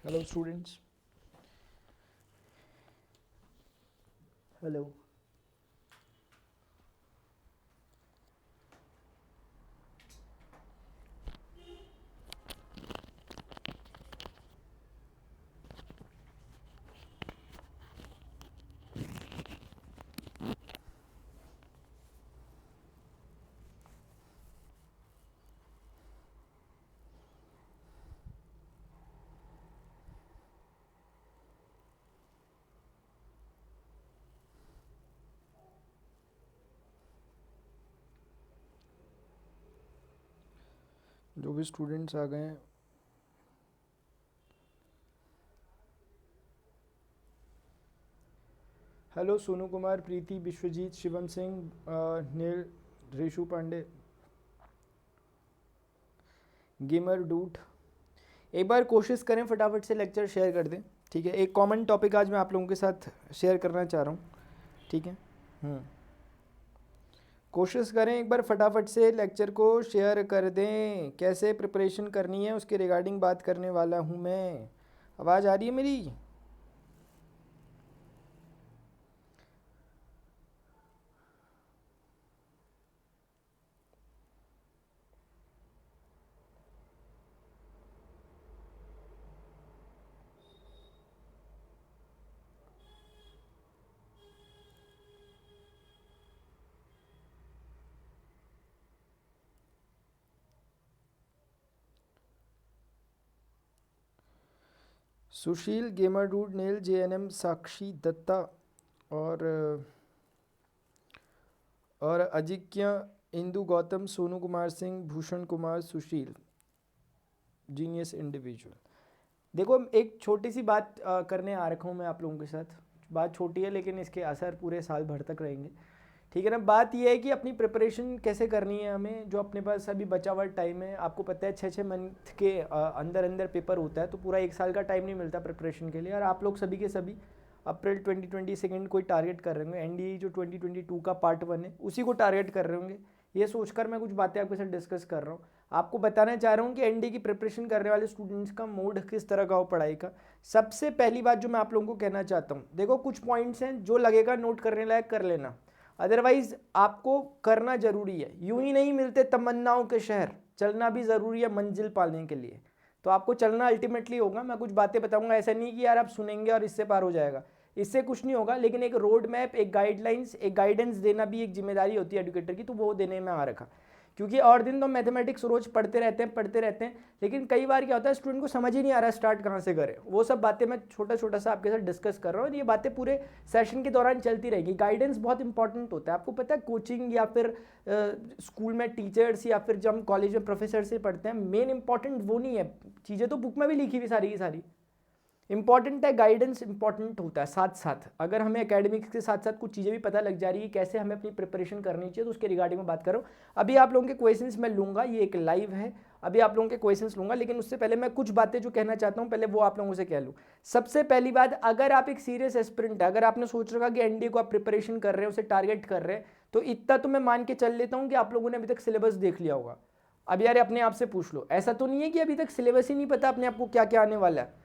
Hello students. Hello. जो भी students आ गए हैं, हेलो सोनू कुमार, प्रीति, विश्वजीत, शिवम सिंह, नील, रेशु पांडे, गेमर डूट। एक बार कोशिश करें फटाफट से लेक्चर शेयर कर दें, ठीक है। एक कॉमन टॉपिक आज मैं आप लोगों के साथ शेयर करना चाह रहा हूँ, ठीक है। कोशिश करें एक बार फटाफट से लेक्चर को शेयर कर दें। कैसे प्रिपरेशन करनी है उसके रिगार्डिंग बात करने वाला हूँ मैं। आवाज़ आ रही है मेरी? सुशील, गेमर डूड, नील, JNM, साक्षी दत्ता और अजिक्य, इंदु गौतम, सोनू कुमार सिंह, भूषण कुमार, सुशील, जीनियस इंडिविजुअल। देखो एक छोटी सी बात करने आ रखा हूँ मैं आप लोगों के साथ। बात छोटी है लेकिन इसके असर पूरे साल भर तक रहेंगे, ठीक है ना। बात यह है कि अपनी प्रिपरेशन कैसे करनी है हमें। जो अपने पास अभी बचा हुआ टाइम है, आपको पता है 6-6 मंथ के अंदर अंदर पेपर होता है, तो पूरा एक साल का टाइम नहीं मिलता प्रिपरेशन के लिए। और आप लोग सभी के सभी अप्रैल 2022 कोई टारगेट कर रहे होंगे। NDA जो 2022 का पार्ट 1 है उसी को टारगेट कर रहे होंगे। ये सोचकर मैं कुछ बातें आपके साथ डिस्कस कर रहा हूँ। आपको बताना चाह रहा हूँ कि NDA की प्रिपरेशन करने वाले स्टूडेंट्स का मोड किस तरह का हो पढ़ाई का। सबसे पहली बात जो मैं आप लोगों को कहना चाहता हूँ, देखो कुछ पॉइंट्स हैं जो लगेगा नोट करने लायक कर लेना, अदरवाइज आपको करना जरूरी है। यूं ही नहीं मिलते तमन्नाओं के शहर, चलना भी जरूरी है मंजिल पाने के लिए। तो आपको चलना अल्टीमेटली होगा। मैं कुछ बातें बताऊंगा, ऐसा नहीं कि यार आप सुनेंगे और इससे पार हो जाएगा, इससे कुछ नहीं होगा। लेकिन एक रोड मैप, एक गाइडलाइंस, एक गाइडेंस देना भी एक जिम्मेदारी होती है एजुकेटर की, तो वो देने में आ रखा। क्योंकि और दिन तो मैथमेटिक्स रोज पढ़ते रहते हैं, लेकिन कई बार क्या होता है स्टूडेंट को समझ ही नहीं आ रहा स्टार्ट कहाँ से करें। वो सब बातें मैं छोटा छोटा सा आपके साथ डिस्कस कर रहा हूँ और ये बातें पूरे सेशन के दौरान चलती रहेगी। गाइडेंस बहुत इंपॉर्टेंट होता है। आपको पता है कोचिंग या फिर स्कूल में टीचर्स या फिर जब हम कॉलेज में प्रोफेसर से पढ़ते हैं, मेन इंपॉर्टेंट वो नहीं है। चीज़ें तो बुक में भी लिखी हुई सारी की सारी, इंपॉर्टेंट है गाइडेंस, इंपॉर्टेंट होता है। साथ साथ अगर हमें एकेडमिक्स के साथ साथ कुछ चीज़ें भी पता लग जा रही है कैसे हमें अपनी प्रिपरेशन करनी चाहिए, तो उसके रिगार्डिंग में बात करो। अभी आप लोगों के क्वेश्चंस मैं लूँगा, ये एक लाइव है, अभी आप लोगों के क्वेश्चंस लूँगा। लेकिन उससे पहले मैं कुछ बातें जो कहना चाहता हूँ पहले वो आप लोगों से कह लूँ। सबसे पहली बात, अगर आप एक सीरियस एस्पिरेंट है, अगर आपने सोच रखा कि NDA को आप प्रिपरेशन कर रहे हैं, उसे टारगेट कर रहे हैं, तो इतना तो मैं मान के चल लेता हूँ कि आप लोगों ने अभी तक सिलेबस देख लिया होगा। अब यार अपने आप से पूछ लो, ऐसा तो नहीं है कि अभी तक सिलेबस ही नहीं पता अपने आप को क्या क्या आने वाला है।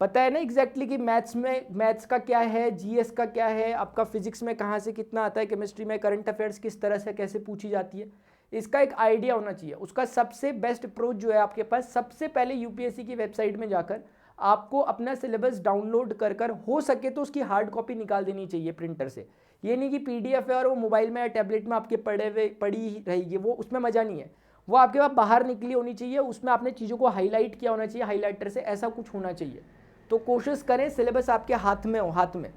पता है ना एग्जैक्टली कि मैथ्स में मैथ्स का क्या है, GS का क्या है, आपका फिजिक्स में कहाँ से कितना आता है, केमिस्ट्री में करंट अफेयर्स किस तरह से कैसे पूछी जाती है, इसका एक आइडिया होना चाहिए। उसका सबसे बेस्ट अप्रोच जो है आपके पास, सबसे पहले UPSC की वेबसाइट में जाकर आपको अपना सिलेबस डाउनलोड कर कर हो सके तो उसकी हार्ड कॉपी निकाल देनी चाहिए प्रिंटर से। ये नहीं कि PDF है और वो मोबाइल में या टैबलेट में आपके पड़ी रहेगी, वो उसमें मज़ा नहीं है। वो आपके पास बाहर निकली होनी चाहिए, उसमें आपने चीज़ों को हाईलाइट किया होना चाहिए हाईलाइटर से, ऐसा कुछ होना चाहिए। तो कोशिश करें सिलेबस आपके हाथ में हो, हाथ में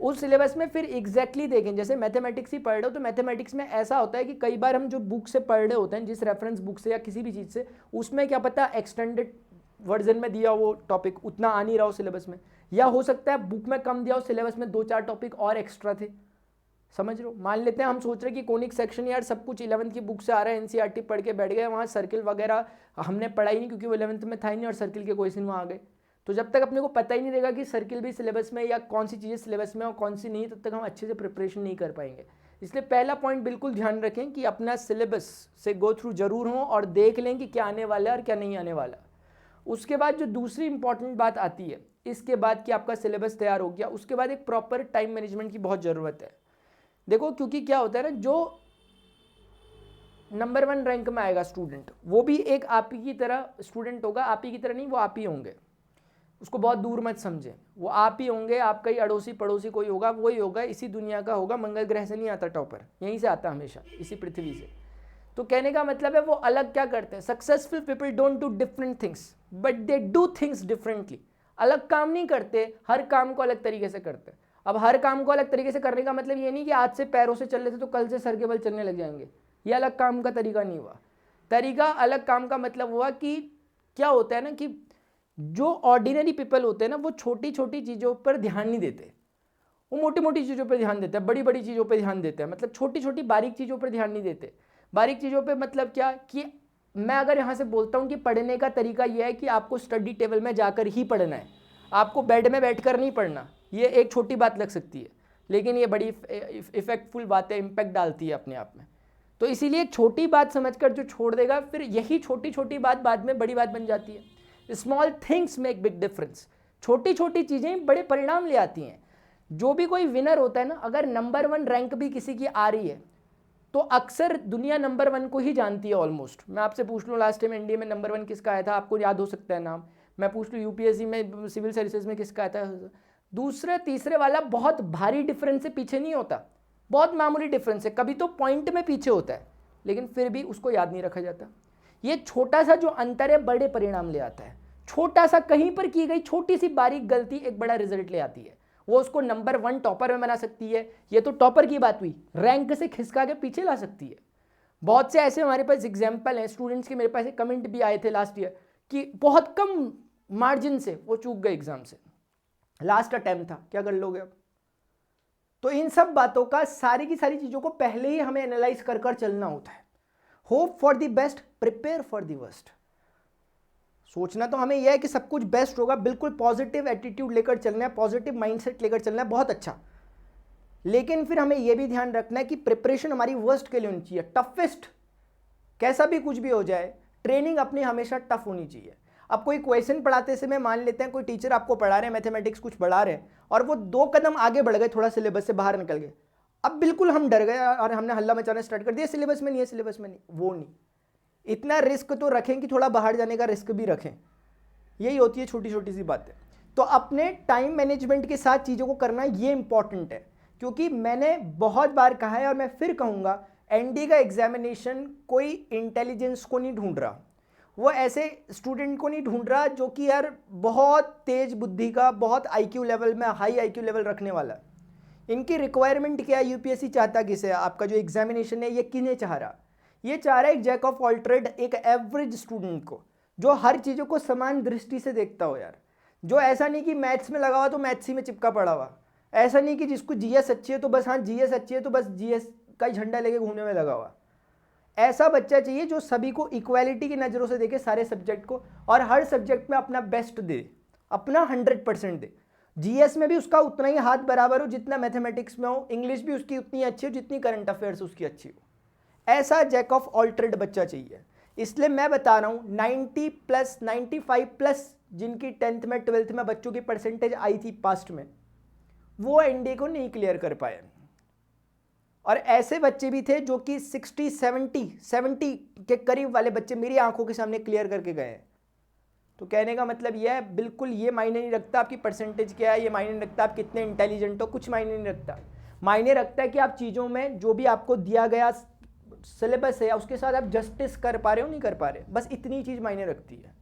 उस सिलेबस में फिर एग्जैक्टली देखें। जैसे मैथमेटिक्स ही पढ़ रहे हो तो मैथमेटिक्स में ऐसा होता है कि कई बार हम जो बुक से पढ़ रहे होते हैं, जिस रेफरेंस बुक से या किसी भी चीज़ से, उसमें क्या पता एक्सटेंडेड वर्जन में दिया वो टॉपिक उतना आ नहीं रहा हो सिलेबस में, या हो सकता है बुक में कम दिया हो, सिलेबस में 2-4 टॉपिक और एक्स्ट्रा थे। समझ रहे हो? मान लेते हैं हम सोच रहे हैं कि कोनिक सेक्शन यार सब कुछ 11th की बुक से आ रहा है, NCERT पढ़ के बैठ गए, वहाँ सर्किल वगैरह हमने पढ़ाई नहीं क्योंकि वो 11th में था ही नहीं और सर्किल के क्वेश्चन वहाँ आ गए। तो जब तक अपने को पता ही नहीं रहेगा कि सर्किल भी सिलेबस में या कौन सी चीज़ें सिलेबस में और कौन सी नहीं, तब तक हम अच्छे से प्रिपरेशन नहीं कर पाएंगे। इसलिए पहला पॉइंट बिल्कुल ध्यान रखें कि अपना सिलेबस से गो थ्रू जरूर हो और देख लें कि क्या आने वाला है और क्या नहीं आने वाला। उसके बाद जो दूसरी इंपॉर्टेंट बात आती है, इसके बाद कि आपका सिलेबस तैयार हो गया, उसके बाद एक प्रॉपर टाइम मैनेजमेंट की बहुत ज़रूरत है। देखो क्योंकि क्या होता है ना, जो नंबर 1 रैंक में आएगा स्टूडेंट, वो भी एक आप ही की तरह स्टूडेंट होगा, आप ही की तरह नहीं, वो आप ही होंगे, उसको बहुत दूर मत समझें, वो आप ही होंगे, आपका ही अड़ोसी पड़ोसी कोई होगा, वही होगा, इसी दुनिया का होगा, मंगल ग्रह से नहीं आता टॉपर, यहीं से आता हमेशा, इसी पृथ्वी से। तो कहने का मतलब है वो अलग क्या करते हैं, successful people don't do different things but they do things differently. अलग काम नहीं करते, हर काम को अलग तरीके से करते हैं। अब हर काम को अलग तरीके से करने का मतलब ये नहीं कि आज से पैरों से चल रहे थे तो कल से सर के बल चलने लग जाएंगे, ये अलग काम का तरीका नहीं हुआ। तरीका अलग काम का मतलब हुआ कि क्या होता है ना, कि जो ऑर्डिनरी पीपल होते हैं ना, वो छोटी छोटी चीज़ों पर ध्यान नहीं देते, वो मोटी मोटी चीज़ों पर ध्यान देते हैं, बड़ी बड़ी चीज़ों पर ध्यान देते हैं, मतलब छोटी छोटी बारीक चीज़ों पर ध्यान नहीं देते। बारीक चीज़ों पे मतलब क्या, कि मैं अगर यहाँ से बोलता हूँ कि पढ़ने का तरीका यह है कि आपको स्टडी टेबल में जाकर ही पढ़ना है, आपको बेड में बैठकर नहीं पढ़ना, ये एक छोटी बात लग सकती है, लेकिन ये बड़ी इफेक्टफुल बात है, इम्पैक्ट डालती है अपने आप में। तो इसीलिए छोटी बात समझकर जो छोड़ देगा, फिर यही छोटी छोटी बात बाद में बड़ी बात बन जाती है। Small things make big difference, छोटी छोटी चीज़ें बड़े परिणाम ले आती हैं। जो भी कोई विनर होता है ना, अगर नंबर 1 रैंक भी किसी की आ रही है तो अक्सर दुनिया नंबर 1 को ही जानती है ऑलमोस्ट। मैं आपसे पूछ लूँ लास्ट टाइम एनडीए में नंबर 1 किसका आया था, आपको याद हो सकता है नाम। मैं पूछ लूँ यूपीएससी में सिविल सर्विसेज में किसका आया था, दूसरे तीसरे वाला बहुत भारी डिफरेंस से पीछे नहीं होता, बहुत मामूली डिफरेंस है, कभी तो पॉइंट में पीछे होता है, लेकिन फिर भी उसको याद नहीं रखा जाता। ये छोटा सा जो अंतर है बड़े परिणाम ले आता है। छोटा सा कहीं पर की गई छोटी सी बारीक गलती एक बड़ा रिजल्ट ले आती है, वो उसको नंबर 1 टॉपर में बना सकती है। ये तो टॉपर की बात हुई, रैंक से खिसका के पीछे ला सकती है। बहुत से ऐसे हमारे पास एग्जाम्पल हैं स्टूडेंट्स के, मेरे पास एक कमेंट भी आए थे लास्ट ईयर कि बहुत कम मार्जिन से वो चूक गए एग्जाम से, लास्ट अटेम्प्ट था, क्या कर लोगे अब। तो इन सब बातों का, सारी की सारी चीज़ों को पहले ही हमें एनालाइज कर कर चलना होता है। Hope for the best, prepare for the worst. सोचना तो हमें यह है कि सब कुछ बेस्ट होगा, बिल्कुल पॉजिटिव एटीट्यूड लेकर चलना है, पॉजिटिव माइंडसेट लेकर चलना है, बहुत अच्छा। लेकिन फिर हमें यह भी ध्यान रखना है कि प्रिपरेशन हमारी वर्स्ट के लिए होनी चाहिए, टफेस्ट। कैसा भी कुछ भी हो जाए, ट्रेनिंग अपनी हमेशा टफ होनी चाहिए। अब कोई क्वेश्चन पढ़ाते समय मान लेते हैं कोई टीचर आपको पढ़ा रहे हैं, मैथमेटिक्स कुछ पढ़ा रहे हैं, और वो 2 कदम आगे बढ़ गए, थोड़ा सिलेबस से बाहर निकल गए, अब बिल्कुल हम डर गए और हमने हल्ला मचाना स्टार्ट कर दिया, सिलेबस में नहीं है, सिलेबस में नहीं, वो नहीं। इतना रिस्क तो रखें कि थोड़ा बाहर जाने का रिस्क भी रखें। यही होती है छोटी छोटी सी बातें। तो अपने टाइम मैनेजमेंट के साथ चीज़ों को करना ये इंपॉर्टेंट है, क्योंकि मैंने बहुत बार कहा है और मैं फिर कहूँगा, एनडी का एग्जामिनेशन कोई इंटेलिजेंस को नहीं ढूंढ रहा, वो ऐसे स्टूडेंट को नहीं ढूंढ रहा जो कि यार बहुत तेज बुद्धि का, बहुत आईक्यू लेवल में, हाई आईक्यू लेवल रखने वाला। इनकी रिक्वायरमेंट क्या है, यूपीएससी चाहता किसे, आपका जो एग्जामिनेशन है ये किन्हें चाह रहा, ये चाह रहा है एक जैक ऑफ ऑल ट्रेड, एक एवरेज स्टूडेंट को, जो हर चीज़ों को समान दृष्टि से देखता हो यार। जो ऐसा नहीं कि मैथ्स में लगा हुआ तो मैथ्स ही में चिपका पड़ा हुआ, ऐसा नहीं कि जिसको जीएस अच्छी है तो बस, हाँ जीएस अच्छी है तो बस जीएस का झंडा लेके घूमने में लगा हुआ। ऐसा बच्चा चाहिए जो सभी को इक्वालिटी की नज़रों से देखे, सारे सब्जेक्ट को, और हर सब्जेक्ट में अपना बेस्ट दे, अपना 100% दे। जीएस में भी उसका उतना ही हाथ बराबर हो जितना मैथमेटिक्स में हो, इंग्लिश भी उसकी उतनी अच्छी हो जितनी करंट अफेयर्स उसकी अच्छी हो। ऐसा जैक ऑफ ऑल ट्रेड बच्चा चाहिए। इसलिए मैं बता रहा हूँ 90+, 95+ जिनकी 10th में 12th में बच्चों की परसेंटेज आई थी पास्ट में, वो एनडी को नहीं क्लियर कर पाए। और ऐसे बच्चे भी थे जो कि 60, 70 के करीब वाले बच्चे मेरी आंखों के सामने क्लियर करके गए हैं। तो कहने का मतलब यह है, बिल्कुल ये मायने नहीं रखता आपकी परसेंटेज क्या है, ये मायने नहीं रखता आप कितने इंटेलिजेंट हो, कुछ मायने नहीं रखता। मायने रखता है कि आप चीज़ों में जो भी आपको दिया गया सिलेबस है उसके साथ आप जस्टिस कर पा रहे हो, नहीं कर पा रहे, बस इतनी चीज़ मायने रखती है।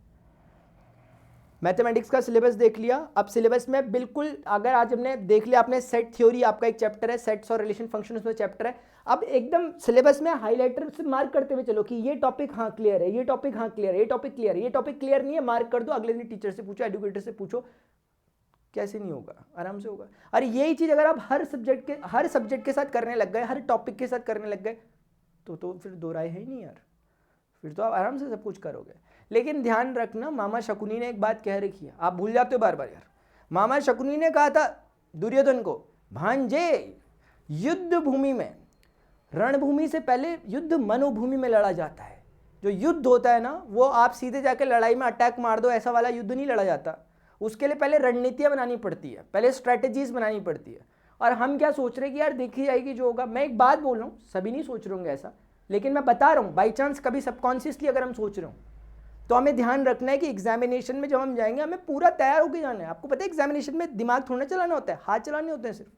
मैथमेटिक्स का सिलेबस देख लिया। अब सिलेबस में बिल्कुल, अगर आज हमने देख लिया, आपने सेट थ्योरी, आपका एक चैप्टर है, सेट्स और रिलेशन फंक्शन उसमें चैप्टर है। अब एकदम सिलेबस में हाईलाइटर से मार्क करते हुए चलो कि ये टॉपिक हाँ क्लियर है, ये टॉपिक हाँ क्लियर है, ये टॉपिक क्लियर है, ये टॉपिक क्लियर नहीं है, मार्क कर दो। अगले दिन टीचर से पूछो, एडुकेटर से पूछो, कैसे नहीं होगा, आराम से होगा। और यही चीज़ अगर आप हर सब्जेक्ट के साथ करने लग गए, हर टॉपिक के साथ करने लग गए, तो फिर दो राय है ही नहीं यार, फिर तो आप आराम से सब कुछ करोगे। लेकिन ध्यान रखना, मामा शकुनी ने एक बात कह रखी है, आप भूल जाते हो बार बार यार। मामा शकुनी ने कहा था दुर्योधन को, भांजे युद्ध भूमि में, रणभूमि से पहले युद्ध मनोभूमि में लड़ा जाता है। जो युद्ध होता है ना, वो आप सीधे जाके लड़ाई में अटैक मार दो ऐसा वाला युद्ध नहीं लड़ा जाता। उसके लिए पहले रणनीतियाँ बनानी पड़ती है, पहले स्ट्रैटेजीज बनानी पड़ती है। और हम क्या सोच रहे हैं कि यार देखी जाएगी जो होगा। मैं एक बात बोल रहा हूँ, सभी नहीं सोच रहे होंगे ऐसा, लेकिन मैं बता रहा हूँ बाई चांस कभी सबकॉन्शियसली अगर हम सोच रहे हो तो हमें ध्यान रखना है कि एग्जामिनेशन में जब हम जाएंगे हमें पूरा तैयार होकर जाना है। आपको पता है एग्जामिनेशन में दिमाग थोड़ा चलाना होता है, हाथ चलाने होते हैं सिर्फ।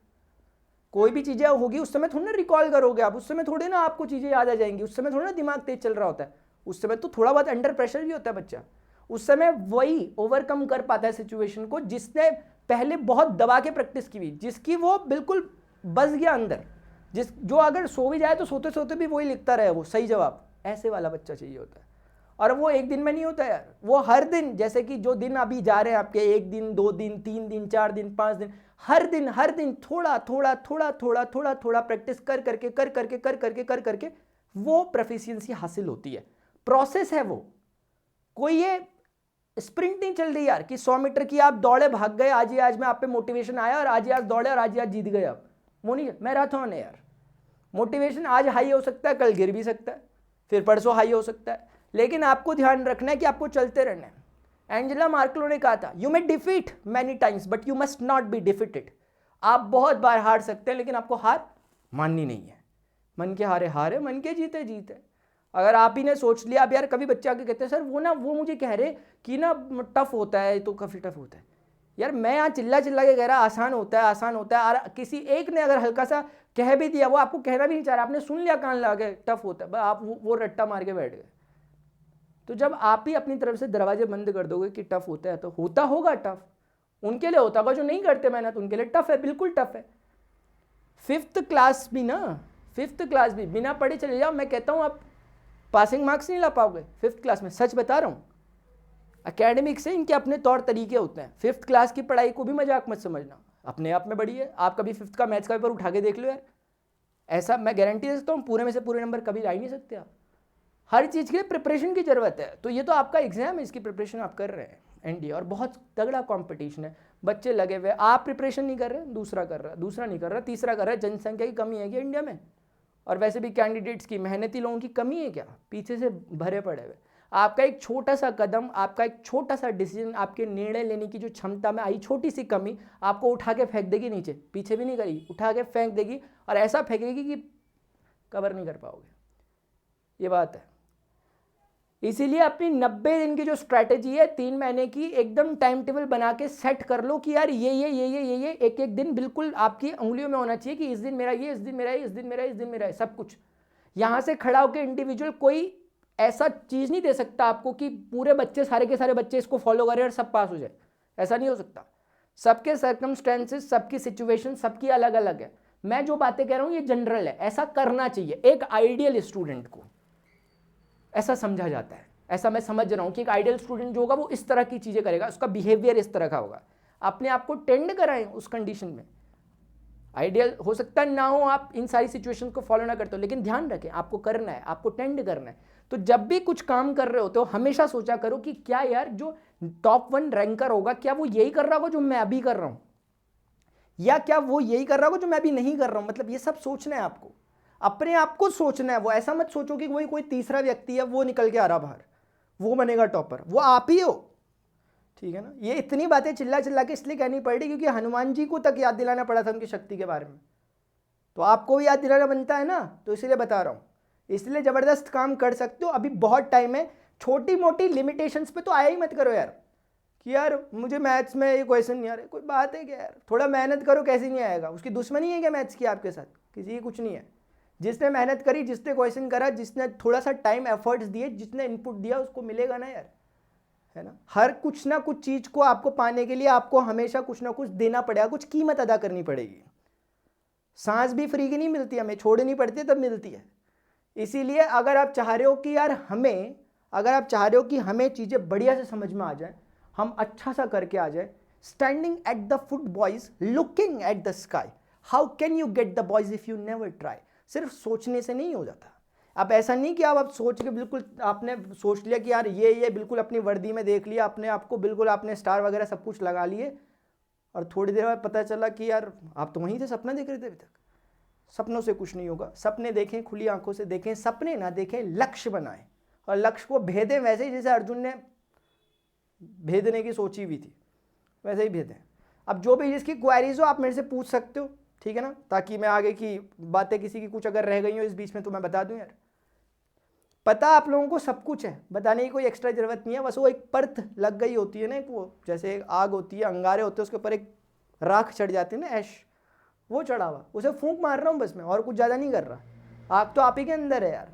कोई भी चीज़ें होगी उस समय थोड़ा ना रिकॉल करोगे आप, उस समय थोड़े ना आपको चीज़ें याद आ जाएंगी, उस समय थोड़ा ना दिमाग तेज चल रहा होता है। उस समय तो थोड़ा बहुत अंडर प्रेशर भी होता है बच्चा। उस समय वही ओवरकम कर पाता है सिचुएशन को जिसने पहले बहुत दबा के प्रैक्टिस की हुई, जिसकी वो बिल्कुल बस गया अंदर, जो अगर सो भी जाए तो सोते सोते भी वही लिखता रहे वो सही जवाब। ऐसे वाला बच्चा चाहिए होता है। और वो एक दिन में नहीं होता यार, वो हर दिन, जैसे कि जो दिन अभी जा रहे हैं आपके, 1 दिन 2 दिन 3 दिन 4 दिन 5 दिन, हर दिन थोड़ा थोड़ा थोड़ा थोड़ा थोड़ा थोड़ा प्रैक्टिस कर करके वो प्रोफिशिएंसी हासिल होती है। प्रोसेस है वो, कोई ये स्प्रिंट नहीं चल रही यार कि 100 मीटर की आप दौड़े भाग गए, आज में आप पे मोटिवेशन आया और आज दौड़े और आज जीत गए आप। वो नहीं, मैराथन है यार। मोटिवेशन आज हाई हो सकता है, कल गिर भी सकता है, फिर परसों हाई हो सकता है, लेकिन आपको ध्यान रखना है कि आपको चलते रहना है। एंजेला मार्केलो ने कहा था, you may defeat many times but you must not be defeated. आप बहुत बार हार सकते हैं लेकिन आपको हार माननी नहीं है। मन के हारे हारे, मन के जीते जीते। अगर आप ही ने सोच लिया, अब यार कभी बच्चे आके कहते हैं सर वो मुझे कह रहे कि ना टफ होता है, तो काफ़ी टफ होता है। यार मैं यहाँ चिल्ला के कह रहा आसान होता है आसान होता है, और किसी एक ने अगर हल्का सा कह भी दिया, वो आपको कहना भी नहीं चाह रहा, आपने सुन लिया कान लगा के टफ होता है, आप वो रट्टा मार के बैठ गए। तो जब आप ही अपनी तरफ से दरवाजे बंद कर दोगे कि टफ होता है तो होता होगा टफ, उनके लिए होता होगा जो नहीं करते मेहनत, उनके लिए टफ है, बिल्कुल टफ है। 5th क्लास भी बिना पढ़े चले जाओ, मैं कहता हूँ आप पासिंग मार्क्स नहीं ला पाओगे 5th क्लास में, सच बता रहा हूँ। एकेडमिक से इनके अपने तौर तरीके होते हैं। 5th क्लास की पढ़ाई को भी मजाक मत समझना, अपने आप में बड़ी है। आप कभी 5th का मैथ्स का पेपर उठा के देख लो यार, ऐसा मैं गारंटी दे सकता हूँ पूरे में से पूरे नंबर कभी ला ही नहीं सकते आप। हर चीज़ के लिए प्रिपरेशन की ज़रूरत है। तो ये तो आपका एग्जाम है, इसकी प्रिपरेशन आप कर रहे हैं एनडीए, और बहुत तगड़ा कंपटीशन है, बच्चे लगे हुए। आप प्रिपरेशन नहीं कर रहे, दूसरा कर रहा है, दूसरा नहीं कर रहा, तीसरा कर रहा है। जनसंख्या की कमी है क्या इंडिया में? और वैसे भी कैंडिडेट्स की, मेहनती लोगों की कमी है क्या? पीछे से भरे पड़े हुए। आपका एक छोटा सा कदम, आपका एक छोटा सा डिसीजन, आपके निर्णय लेने की जो क्षमता में आई छोटी सी कमी, आपको उठा के फेंक देगी नीचे, पीछे भी नहीं करेगी, उठा के फेंक देगी, और ऐसा फेंकेगी कि कवर नहीं कर पाओगे। ये बात है। इसीलिए अपनी 90 दिन की जो स्ट्रैटेजी है 3 महीने की, एकदम टाइम टेबल बना के सेट कर लो कि यार ये एक एक दिन बिल्कुल आपकी उंगलियों में होना चाहिए कि इस दिन मेरा ये, इस दिन मेरा ये, इस दिन मेरा, इस दिन मेरा है, सब कुछ। यहाँ से खड़ा होकर इंडिविजुअल कोई ऐसा चीज़ नहीं दे सकता आपको कि पूरे बच्चे, सारे के सारे बच्चे इसको फॉलो करें और सब पास हो जाए, ऐसा नहीं हो सकता। सबके सर्कमस्टेंसेस, सबकी सिचुएशन सबकी अलग अलग है। मैं जो बातें कह रहा हूँ ये जनरल है, ऐसा करना चाहिए। एक आइडियल स्टूडेंट को ऐसा समझा जाता है, ऐसा मैं समझ रहा हूँ कि एक आइडियल स्टूडेंट जो होगा वो इस तरह की चीज़ें करेगा, उसका बिहेवियर इस तरह का होगा। अपने आप को टेंड कराएं उस कंडीशन में। आइडियल हो सकता है ना हो, आप इन सारी सिचुएशन को फॉलो ना करते हो, लेकिन ध्यान रखें आपको करना है, आपको टेंड करना है। तो जब भी कुछ काम कर रहे होते हो हमेशा सोचा करो कि क्या यार जो टॉप 1 रैंकर होगा क्या वो यही कर रहा होगा जो मैं अभी कर रहा हूँ, या क्या वो यही कर रहा होगा जो मैं अभी नहीं कर रहा हूँ। मतलब ये सब सोचना है आपको, अपने आप को सोचना है। वो ऐसा मत सोचो कि वही कोई तीसरा व्यक्ति है वो निकल के आ रहा बाहर, वो बनेगा टॉपर, वो आप ही हो। ठीक है ना? ये इतनी बातें चिल्ला के इसलिए कहनी पड़ रही क्योंकि हनुमान जी को तक याद दिलाना पड़ा था उनकी शक्ति के बारे में, तो आपको भी याद दिलाना बनता है ना, तो इसलिए बता रहा हूँ। इसलिए ज़बरदस्त काम कर सकते हो, अभी बहुत टाइम है। छोटी मोटी लिमिटेशंस पे तो आया ही मत करो यार कि यार मुझे मैथ्स में ये क्वेश्चन नहीं आ रहा। कोई बात है क्या यार, थोड़ा मेहनत करो, कैसे नहीं आएगा? उसकी दुश्मनी है क्या मैथ्स की आपके साथ? किसी की कुछ नहीं है। जिसने मेहनत करी, जिसने क्वेश्चन करा, जिसने थोड़ा सा टाइम एफर्ट्स दिए, जिसने इनपुट दिया, उसको मिलेगा ना यार, है ना? हर कुछ ना कुछ चीज़ को आपको पाने के लिए आपको हमेशा कुछ ना कुछ देना पड़ेगा, कुछ कीमत अदा करनी पड़ेगी। सांस भी फ्री की नहीं मिलती, हमें छोड़नी पड़ती है तब मिलती है। इसीलिए अगर आप चाह रहे हो कि यार हमें चीज़ें बढ़िया से समझ में आ जाए, हम अच्छा सा करके आ जाए, standing at the foot boys looking at the sky, how can you get the boys if you never try. सिर्फ सोचने से नहीं हो जाता। अब ऐसा नहीं कि आप सोच के बिल्कुल आपने सोच लिया कि यार ये बिल्कुल अपनी वर्दी में देख लिया, अपने आप को बिल्कुल आपने स्टार वगैरह सब कुछ लगा लिए, और थोड़ी देर बाद पता चला कि यार आप तो वहीं थे, सपना देख रहे थे अभी तक। सपनों से कुछ नहीं होगा। सपने देखें, खुली आंखों से देखें, सपने ना देखें, लक्ष्य बनाएं। और लक्ष्य को भेदें वैसे ही जैसे अर्जुन ने भेदने की सोची हुई थी, वैसे ही भेदें। अब जो भी जिसकी क्वेरीज हो आप मेरे से पूछ सकते हो, ठीक है ना, ताकि मैं आगे की बातें किसी की कुछ अगर रह गई हो इस बीच में तो मैं बता दूं यार। पता आप लोगों को सब कुछ है, बताने की कोई एक्स्ट्रा जरूरत नहीं है, बस वो एक परत लग गई होती है ना, एक वो जैसे एक आग होती है, अंगारे होते हैं, उसके ऊपर एक राख चढ़ जाती है ना, ऐश, वो चढ़ा हुआ, उसे फूंक मार रहा हूँ बस मैं, और कुछ ज़्यादा नहीं कर रहा। आग तो आप ही के अंदर है यार,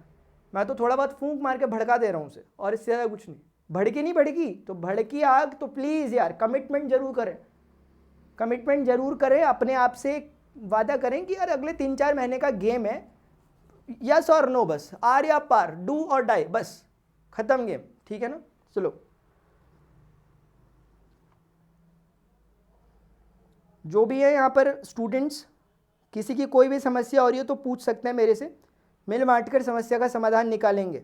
मैं तो थोड़ा बहुत फूंक मार के भड़का दे रहा हूँ उसे, और इससे ज़्यादा कुछ नहीं। भड़की नहीं भड़की तो भड़की आग, तो प्लीज़ यार कमिटमेंट जरूर करें, कमिटमेंट जरूर करें, अपने आप से वादा करें कि यार अगले 3-4 महीने का गेम है, यस और नो, बस आर या पार, डू और डाई, बस खत्म गेम, ठीक है ना। चलो, जो भी है यहाँ पर स्टूडेंट्स, किसी की कोई भी समस्या हो रही हो तो पूछ सकते हैं मेरे से, मिल बांट कर समस्या का समाधान निकालेंगे।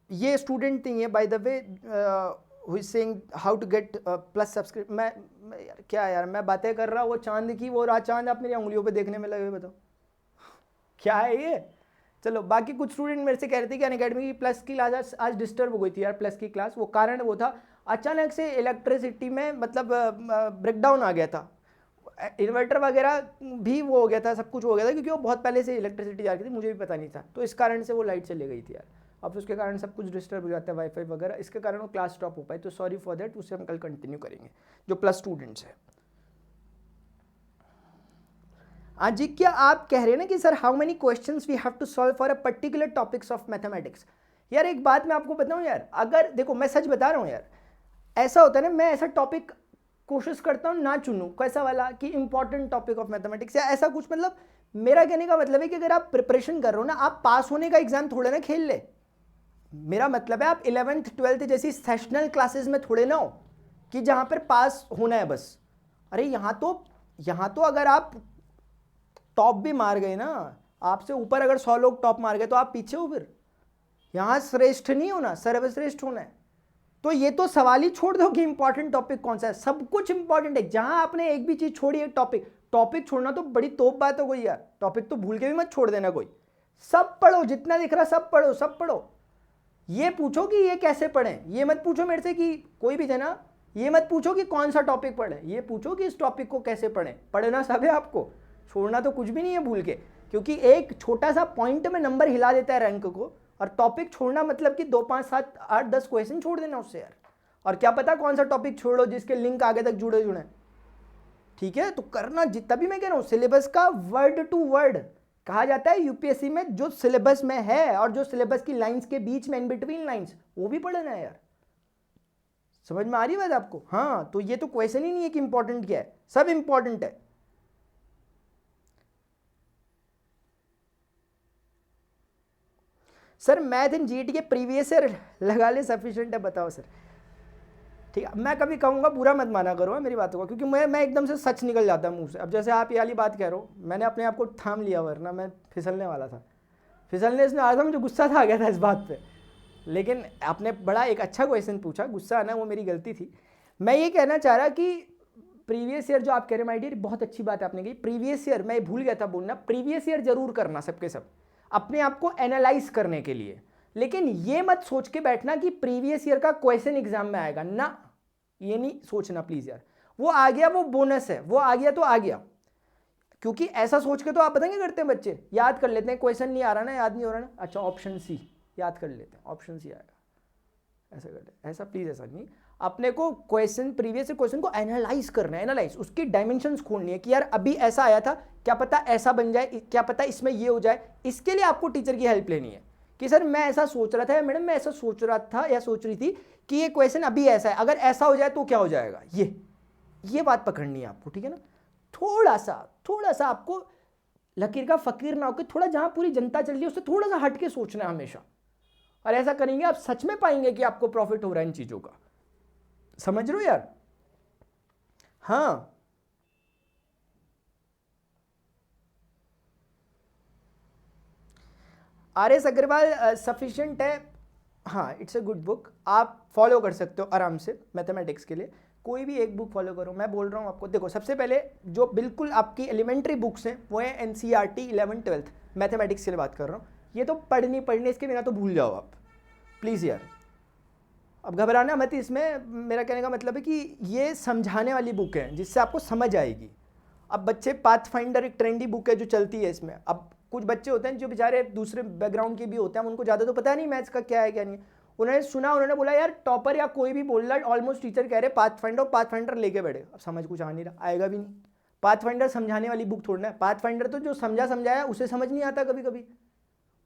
ये स्टूडेंट नहीं है by the way, who is saying how to get plus subscript. मैं यार क्या यार, मैं बातें कर रहा हूँ वो चांद की, वो चांद आप मेरी उंगलियों पे देखने में लगे, बताओ क्या है ये। चलो, बाकी कुछ स्टूडेंट मेरे से कह रहे थे कि अनअकैडमी की प्लस की क्लास आज डिस्टर्ब हो गई थी यार, प्लस की क्लास, वो कारण वो था अचानक से इलेक्ट्रिसिटी में मतलब ब्रेकडाउन आ गया था, इन्वर्टर वगैरह भी वो हो गया था, सब कुछ हो गया था, क्योंकि वो बहुत पहले से इलेक्ट्रिसिटी जा रही थी, मुझे भी पता नहीं था, तो इस कारण से वो लाइट चली गई थी यार। अब उसके कारण सब कुछ डिस्टर्ब हो जाता है, वाईफाई वगैरह, इसके कारण वो क्लास स्टॉप हो पाई, तो सॉरी फॉर दैट, उसे हम कल कंटिन्यू करेंगे जो प्लस स्टूडेंट्स हैं। जी, क्या आप कह रहे हैं ना कि sir how many questions we have to solve for a particular topics of mathematics. यार एक बात मैं आपको बताऊं यार, अगर देखो मैं सच बता रहा हूं यार, ऐसा होता है ना, मैं ऐसा टॉपिक कोशिश करता हूं ना चुनूं, कैसा वाला कि इंपॉर्टेंट टॉपिक ऑफ मैथमेटिक्स या ऐसा कुछ, मतलब मेरा कहने का मतलब है कि अगर आप प्रिपरेशन कर रहे हो ना, आप पास होने का एग्जाम थोड़े ना खेल ले, मेरा मतलब है आप 11th 12th जैसी सेशनल क्लासेस में थोड़े ना हो कि जहां पर पास होना है बस। अरे यहाँ तो अगर आप टॉप भी मार गए ना, आपसे ऊपर अगर 100 लोग टॉप मार गए तो आप पीछे हो, फिर यहां श्रेष्ठ नहीं होना, सर्वश्रेष्ठ होना है। तो ये तो सवाल ही छोड़ दो कि इंपॉर्टेंट टॉपिक कौन सा है, सब कुछ इंपॉर्टेंट है, जहां आपने एक भी चीज छोड़ी है, टॉपिक छोड़ना तो बड़ी तोप बात हो गई यार, टॉपिक तो भूल के भी मत छोड़ देना कोई, सब पढ़ो, जितना दिख रहा सब पढ़ो, सब पढ़ो। ये पूछो कि ये कैसे पढ़ें, ये मत पूछो मेरे से कि कोई भी जना, ये मत पूछो कि कौन सा टॉपिक पढ़ें, ये पूछो कि इस टॉपिक को कैसे पढ़ें, पढ़ना सब है आपको, छोड़ना तो कुछ भी नहीं है भूल के, क्योंकि एक छोटा सा पॉइंट में नंबर हिला देता है रैंक को, और टॉपिक छोड़ना मतलब कि 2 5 7 8 10 क्वेश्चन छोड़ देना उससे यार, और क्या पता कौन सा टॉपिक छोड़ो जिसके लिंक आगे तक जुड़े, ठीक है। तो करना, तभी मैं कह रहा हूं सिलेबस का वर्ड टू वर्ड कहा जाता है यूपीएससी में, जो सिलेबस में है और जो सिलेबस की लाइंस के बीच में, इन बिटवीन लाइंस, वो भी पढ़ना है यार। समझ में आ रही बात आपको? हाँ, तो ये तो क्वेश्चन ही नहीं है कि इंपॉर्टेंट क्या है, सब इंपॉर्टेंट है। सर मैथ इन जीटी के प्रीवियस ईयर लगा ले सफिशिएंट है, बताओ सर। ठीक है, मैं कभी कहूँगा बुरा मत माना करो मेरी बातों का, क्योंकि मैं एकदम से सच निकल जाता है मुंह से। अब जैसे आप ये वाली बात कह रहे हो, मैंने अपने आप को थाम लिया, वरना मैं फिसलने वाला था, फिसलने इसमें आया था, मुझे गुस्सा था आ गया था इस बात पे, लेकिन आपने बड़ा एक अच्छा क्वेश्चन पूछा, गुस्सा आना वो मेरी गलती थी। मैं ये कहना चाह रहा कि प्रीवियस ईयर जो आप कह रहे हैं माय डियर, बहुत अच्छी बात आपने कही, प्रीवियस ईयर मैं भूल गया था बोलना, प्रीवियस ईयर जरूर करना सबके सब, अपने आप को एनालाइज करने के लिए, लेकिन ये मत सोच के बैठना कि प्रीवियस ईयर का क्वेश्चन एग्जाम में आएगा ना, ये नहीं सोचना प्लीज यार, वो आ गया वो बोनस है, वो आ गया तो आ गया, क्योंकि ऐसा सोच के तो आप बताएंगे करते हैं बच्चे, याद कर लेते हैं, क्वेश्चन नहीं आ रहा ना, याद नहीं हो रहा ना, अच्छा ऑप्शन सी याद कर लेते हैं, ऑप्शन सी आएगा, ऐसा कर ले, ऐसा प्लीज ऐसा नहीं, अपने को क्वेश्चन, प्रीवियस क्वेश्चन को एनालाइज करना है, एनालाइज, उसकी डायमेंशंस खोलनी है कि यार अभी ऐसा आया था, क्या पता ऐसा बन जाए, क्या पता इसमें ये हो जाए, इसके लिए आपको टीचर की हेल्प लेनी है कि सर मैं ऐसा सोच रहा था, या मैडम मैं ऐसा सोच रहा था या सोच रही थी कि ये क्वेश्चन अभी ऐसा है, अगर ऐसा हो जाए तो क्या हो जाएगा, ये बात पकड़नी है आपको, ठीक है ना। थोड़ा सा आपको लकीर का फकीर ना होकर, थोड़ा जहां पूरी जनता चल रही है उससे थोड़ा सा हट के सोचना है हमेशा, और ऐसा करेंगे आप सच में पाएंगे कि आपको प्रॉफिट हो रहा है इन चीजों का, समझ रहे हो यार। हाँ आर एस अग्रवाल सफिशिएंट है, हाँ इट्स अ गुड बुक, आप फॉलो कर सकते हो आराम से मैथमेटिक्स के लिए, कोई भी एक बुक फॉलो करो। मैं बोल रहा हूँ आपको, देखो सबसे पहले जो बिल्कुल आपकी एलिमेंट्री बुक्स हैं वो है N C R T 11th-12th mathematics के लिए बात कर रहा हूँ। ये तो पढ़ने इसके बिना तो भूल जाओ आप प्लीज़ यार, अब घबराना मत इसमें। मेरा कहने का मतलब है कि ये समझाने वाली बुक है जिससे आपको समझ आएगी। अब बच्चे पाथ फाइंडर एक ट्रेंडी बुक है जो चलती है इसमें, अब कुछ बच्चे होते हैं जो बेचारे दूसरे बैकग्राउंड के भी होते हैं, उनको ज़्यादा तो पता नहीं मैथ्स का क्या है क्या नहीं, उन्होंने सुना, उन्होंने बोला यार टॉपर या कोई भी बोल रहा है ऑलमोस्ट टीचर कह रहे पाथ फाइंडर लेके बैठे, अब समझ कुछ आ नहीं रहा, आएगा भी नहीं। पाथ फाइंडर समझाने वाली बुक थोड़ना है, पाथ फाइंडर तो जो समझाया उसे समझ नहीं आता कभी कभी,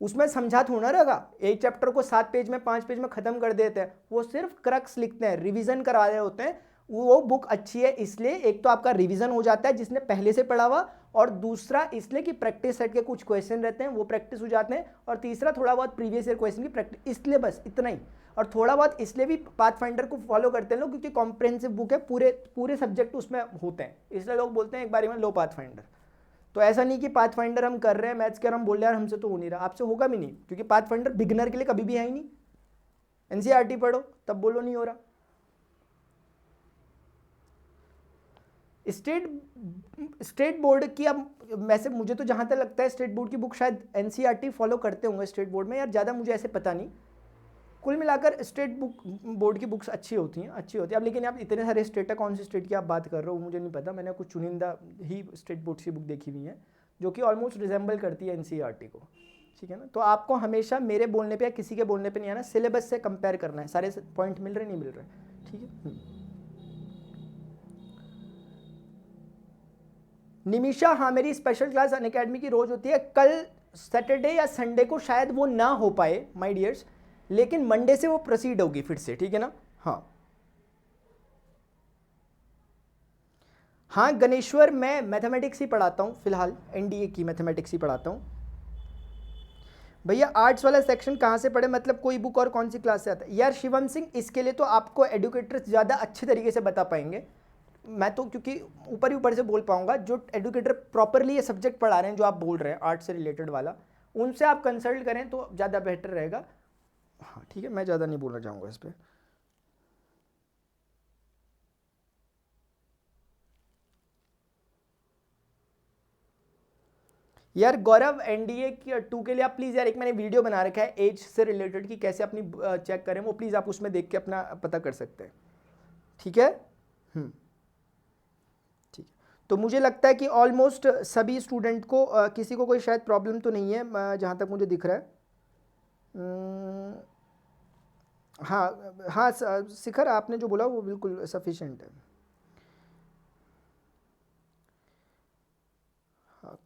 उसमें समझा थोड़ा रहेगा। एक चैप्टर को 7 पेज में 5 पेज में खत्म कर देते हैं, वो सिर्फ क्रक्स लिखते हैं, रिवीजन करा रहे होते हैं। वो बुक अच्छी है इसलिए, एक तो आपका रिवीजन हो जाता है जिसने पहले से पढ़ा हुआ, और दूसरा इसलिए कि प्रैक्टिस सेट के कुछ क्वेश्चन रहते हैं वो प्रैक्टिस हो जाते हैं, और तीसरा थोड़ा बहुत प्रीवियस ईयर क्वेश्चन की प्रैक्टिस, इसलिए बस इतना ही। और थोड़ा बहुत इसलिए भी पाथ फाइंडर को फॉलो करते हैं लोग क्योंकि कॉम्प्रिहेंसिव बुक है, पूरे सब्जेक्ट उसमें होते हैं, इसलिए लोग बोलते हैं एक बारी में लो पाथ फाइंडर। तो ऐसा नहीं कि पाथ फाइंडर हम कर रहे हैं मैथ्स के और हम बोल रहे हैं यार हमसे तो हो नहीं रहा, आपसे होगा भी नहीं, क्योंकि पाथ फाइंडर बिगिनर के लिए कभी भी है ही नहीं। एनसीईआरटी पढ़ो तब बोलो नहीं हो रहा। स्टेट बोर्ड की, अब वैसे मुझे तो जहां तक लगता है स्टेट बोर्ड की बुक शायद एनसीईआरटी फॉलो करते होंगे स्टेट बोर्ड में, यार ज़्यादा मुझे ऐसे पता नहीं। कुल मिलाकर स्टेट बोर्ड की बुक्स अच्छी होती हैं अब, लेकिन आप इतने सारे स्टेट है, कौन सी स्टेट की आप बात कर रहे हो मुझे नहीं पता, मैंने कुछ चुनिंदा ही स्टेट बोर्ड की बुक देखी हुई है जो कि ऑलमोस्ट रिजेंबल करती है एनसीईआरटी को, ठीक है ना। तो आपको हमेशा मेरे बोलने पे या किसी के बोलने पे नहीं आना, सिलेबस से कंपेयर करना है, सारे पॉइंट मिल रहे नहीं मिल रहे, ठीक है। निमिषा, हाँ मेरी स्पेशल क्लास अनअकैडमी की रोज होती है, कल सैटरडे या संडे को शायद वो ना हो पाए माय डियर्स, लेकिन मंडे से वो प्रोसीड होगी फिर से, ठीक है ना। हाँ गणेश्वर, मैं मैथमेटिक्स ही पढ़ाता हूँ फिलहाल, एनडीए की मैथमेटिक्स ही पढ़ाता हूँ। भैया आर्ट्स वाला सेक्शन कहाँ से पढ़े, मतलब कोई बुक और कौन सी क्लास से आता है। यार शिवम सिंह, इसके लिए तो आपको एडुकेटर्स ज़्यादा अच्छे तरीके से बता पाएंगे, मैं तो क्योंकि ऊपर से बोल पाऊंगा, जो एडुकेटर प्रॉपरली ये सब्जेक्ट पढ़ा रहे हैं जो आप बोल रहे हैं आर्ट से रिलेटेड वाला, उनसे आप कंसल्ट करें तो ज़्यादा बेहतर रहेगा। हाँ ठीक है, मैं ज़्यादा नहीं बोलना चाहूँगा इस पर। यार गौरव, एनडीए की 2 के लिए आप प्लीज़ यार, एक मैंने वीडियो बना रखा है एज से रिलेटेड कि कैसे अपनी चेक करें, वो प्लीज़ आप उसमें देख के अपना पता कर सकते हैं, ठीक है। ठीक, तो मुझे लगता है कि ऑलमोस्ट सभी स्टूडेंट को किसी को कोई शायद प्रॉब्लम तो नहीं है जहाँ तक मुझे दिख रहा है। हाँ हाँ शिखर, आपने जो बोला वो बिल्कुल सफिशिएंट है।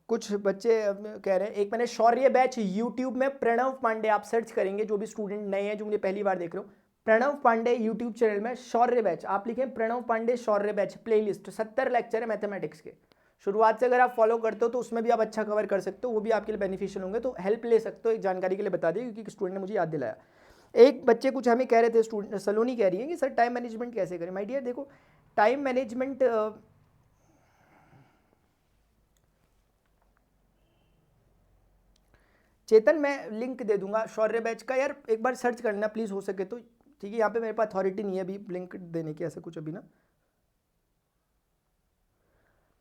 कुछ बच्चे कह रहे हैं, एक मैंने शौर्य बैच यूट्यूब में, प्रणव पांडे आप सर्च करेंगे, जो भी स्टूडेंट नए हैं जो मुझे पहली बार देख रहे हो, प्रणव पांडे यूट्यूब चैनल में शौर्य बैच आप लिखें, प्रणव पांडे शौर्य बैच प्लेलिस्ट 70 लेक्चर है मैथमेटिक्स के, शुरुआत से अगर आप फॉलो करते हो तो उसमें भी आप अच्छा कवर कर सकते हो, वो भी आपके लिए बेनिफिशियल होंगे, तो हेल्प ले सकते हो, एक जानकारी के लिए बता दिए क्योंकि स्टूडेंट ने मुझे याद दिलाया। एक बच्चे कुछ हमें कह रहे थे, स्टूडेंट सलोनी कह रही है कि सर टाइम मैनेजमेंट कैसे करें। माय डियर देखो, टाइम मैनेजमेंट चेतन मैं लिंक दे दूंगा शौर्य बैच का, यार एक बार सर्च करना प्लीज़ हो सके तो, ठीक है। यहाँ पे मेरे पास अथॉरिटी नहीं है अभी लिंक देने की, ऐसा कुछ अभी ना।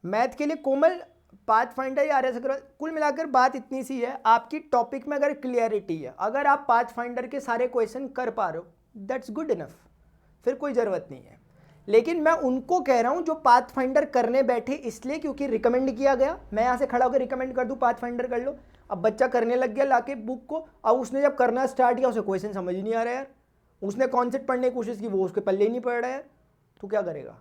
मैथ के लिए कोमल, पाथ फाइंडर या आरएस अग्रवाल, कुल मिलाकर बात इतनी सी है, आपकी टॉपिक में अगर क्लियरिटी है, अगर आप पाथ फाइंडर के सारे क्वेश्चन कर पा रहे हो दैट्स गुड इनफ, फिर कोई ज़रूरत नहीं है। लेकिन मैं उनको कह रहा हूँ जो पाथ फाइंडर करने बैठे इसलिए क्योंकि रिकमेंड किया गया, मैं यहाँ से खड़ा होकर रिकमेंड कर दूँ पाथ फाइंडर कर लो, अब बच्चा करने लग गया लाके बुक को, अब उसने जब करना स्टार्ट किया उसे क्वेश्चन समझ ही नहीं आ रहा यार, उसने कॉन्सेप्ट पढ़ने की कोशिश की वो उसके पल्ले ही नहीं पड़ रहा है, तो क्या करेगा।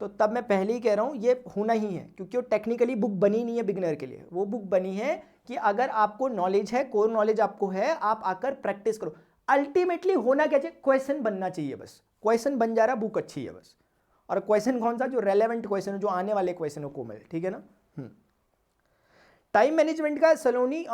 तो तब मैं पहले ही कह रहा हूँ ये होना ही है, क्योंकि वो टेक्निकली बुक बनी नहीं है बिगिनर के लिए, वो बुक बनी है कि अगर आपको नॉलेज है, कोर नॉलेज आपको है, आप आकर प्रैक्टिस करो। अल्टीमेटली होना क्या चाहिए, क्वेश्चन बनना चाहिए, बस क्वेश्चन बन जा रहा बुक अच्छी है बस। और क्वेश्चन कौन सा, जो रेलेवेंट क्वेश्चन है, जो आने वाले क्वेश्चन को मिले, ठीक है ना। टाइम मैनेजमेंट का सलोनी,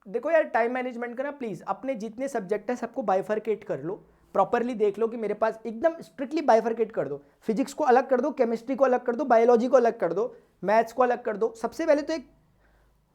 देखो यार टाइम मैनेजमेंट का ना प्लीज़ अपने जितने सब्जेक्ट हैं सबको बाइफरकेट कर लो, प्रॉपरली देख लो कि मेरे पास एकदम स्ट्रिक्टली बाइफरकेट कर दो, फिजिक्स को अलग कर दो, केमिस्ट्री को अलग कर दो, बायोलॉजी को अलग कर दो, मैथ्स को अलग कर दो। सबसे पहले तो एक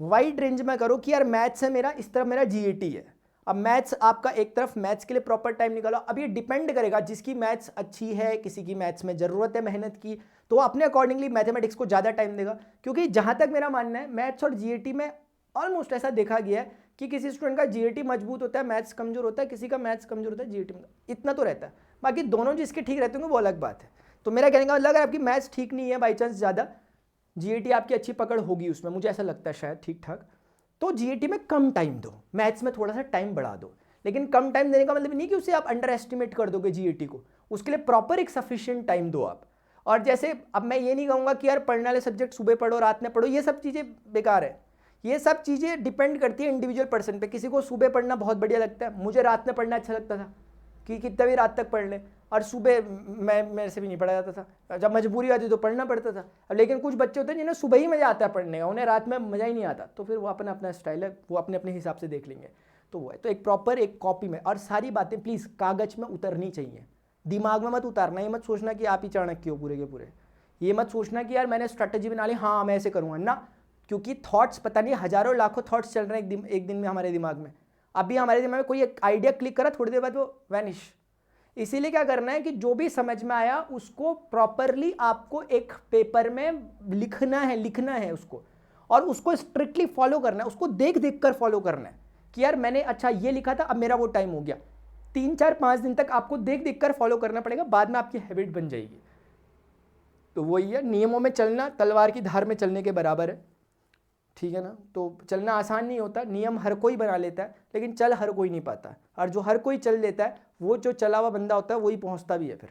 वाइड रेंज में करो कि यार मैथ्स है मेरा, इस तरफ मेरा जीएटी है। अब मैथ्स आपका एक तरफ मैथ्स के लिए प्रॉपर टाइम निकालो। अब ये डिपेंड करेगा, जिसकी मैथ्स अच्छी है, किसी की मैथ्स में ज़रूरत है मेहनत की, तो अपने अकॉर्डिंगली मैथमेटिक्स को ज़्यादा टाइम देगा। क्योंकि जहाँ तक मेरा मानना है मैथ्स और जीएटी में ऑलमोस्ट ऐसा देखा गया है कि किसी स्टूडेंट का जीएटी मजबूत होता है, मैथ्स कमजोर होता है, किसी का मैथ्स कमजोर होता है, जीएटी में इतना तो रहता है। बाकी दोनों जिसके ठीक रहते होंगे वो अलग बात है। तो मेरा कहने का मतलब अगर आपकी मैथ्स ठीक नहीं है बाई चांस ज़्यादा, जीएटी आपकी अच्छी पकड़ होगी उसमें, मुझे ऐसा लगता है शायद ठीक ठाक, तो जीएटी में कम टाइम दो, मैथ्स में थोड़ा सा टाइम बढ़ा दो। लेकिन कम टाइम देने का मतलब नहीं कि उसे आप अंडर एस्टिमेट कर दोगे जीएटी को, उसके लिए प्रॉपर एक सफिशिएंट टाइम दो आप। और जैसे अब मैं ये नहीं कहूँगा कि यार पढ़ने वाले सब्जेक्ट सुबह पढ़ो रात में पढ़ो, ये सब चीज़ें बेकार है। ये सब चीज़ें डिपेंड करती है इंडिविजुअल पर्सन पे। किसी को सुबह पढ़ना बहुत बढ़िया लगता है, मुझे रात में पढ़ना अच्छा लगता था कि कितना भी रात तक पढ़ ले, और सुबह मेरे से भी नहीं पढ़ा जाता था, जब मजबूरी आती तो पढ़ना पड़ता था। अब लेकिन कुछ बच्चे होते हैं जिन्हें सुबह ही मज़ा आता है पढ़ने का, उन्हें रात में मज़ा ही नहीं आता, तो फिर वो अपना अपना स्टाइल है, वो अपने अपने हिसाब से देख लेंगे। तो वो है, तो एक प्रॉपर एक कॉपी में, और सारी बातें प्लीज़ कागज में उतरनी चाहिए, दिमाग में मत उतारना। ये मत सोचना कि आप ही चाणक्य हो पूरे के पूरे, ये मत सोचना कि यार मैंने स्ट्रैटेजी बना ली, हाँ मैं ऐसे करूँगा ना, क्योंकि थॉट्स पता नहीं हज़ारों लाखों थॉट्स चल रहे हैं एक दिन में हमारे दिमाग में। अभी हमारे दिमाग में कोई एक आइडिया क्लिक करा, थोड़ी देर बाद वो वैनिश। इसीलिए क्या करना है कि जो भी समझ में आया उसको प्रॉपरली आपको एक पेपर में लिखना है उसको, और उसको स्ट्रिक्टली फॉलो करना है, उसको देख देख कर फॉलो करना है कि यार मैंने अच्छा ये लिखा था, अब मेरा वो टाइम हो गया। 3-4-5 दिन तक आपको देख देख कर फॉलो करना पड़ेगा, बाद में आपकी हैबिट बन जाएगी। तो वही है, नियमों में चलना तलवार की धार में चलने के बराबर है, ठीक है ना। तो चलना आसान नहीं होता, नियम हर कोई बना लेता है, लेकिन चल हर कोई नहीं पाता, और जो हर कोई चल लेता है वो जो चला हुआ बंदा होता है वही पहुंचता भी है फिर,